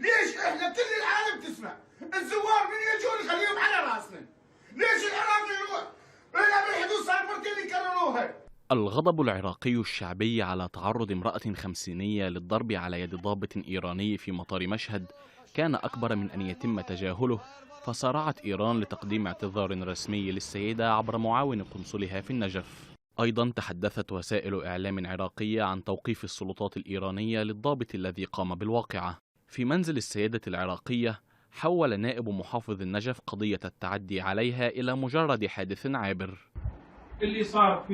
ليش احنا كل العالم تسمع الزوار من يجون خليهم على راسنا؟ ليش العراق يروح الى بالحدود صار مرتين يكرروها؟ الغضب العراقي الشعبي على تعرض امرأة خمسينية للضرب على يد ضابط إيراني في مطار مشهد كان أكبر من أن يتم تجاهله، فسارعت إيران لتقديم اعتذار رسمي للسيدة عبر معاون قنصلها في النجف. أيضا تحدثت وسائل إعلام عراقية عن توقيف السلطات الإيرانية للضابط الذي قام بالواقعة. في منزل السيدة العراقية حول نائب محافظ النجف قضية التعدي عليها إلى مجرد حادث عابر. اللي صار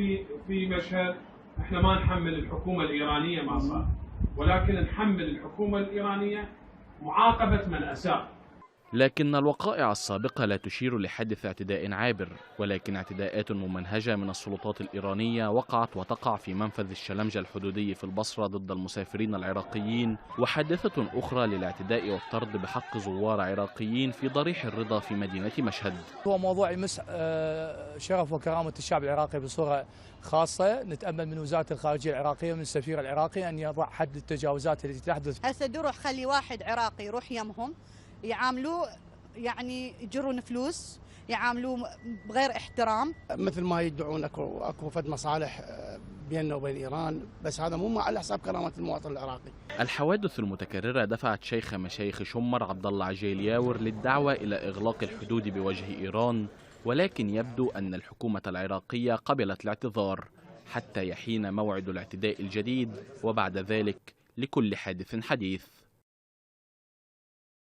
في مشهد، احنا ما نحمل الحكومة الإيرانية ما صار، ولكن نحمل الحكومة الإيرانية معاقبة من أساء. لكن الوقائع السابقة لا تشير لحادث اعتداء عابر، ولكن اعتداءات ممنهجة من السلطات الإيرانية وقعت وتقع في منفذ الشلمجة الحدودي في البصرة ضد المسافرين العراقيين، وحادثة أخرى للاعتداء والطرد بحق زوار عراقيين في ضريح الرضا في مدينة مشهد. هو موضوع يمس شرف وكرامة الشعب العراقي بصورة خاصة. نتأمل من وزارة الخارجية العراقية ومن السفير العراقي أن يضع حد للتجاوزات التي تحدث. هسه روح خلي واحد عراقي يروح يمهم يعاملوه، يعني يجرون فلوس، يعاملوه بغير احترام، مثل ما يدعون اكو فد مصالح بيننا وبين ايران، بس هذا مو على حساب كرامه المواطن العراقي. الحوادث المتكررة دفعت شيخ مشايخ شمر عبد الله عجيلياور للدعوة إلى إغلاق الحدود بوجه إيران، ولكن يبدو أن الحكومة العراقية قبلت الاعتذار حتى يحين موعد الاعتداء الجديد، وبعد ذلك لكل حادث حديث.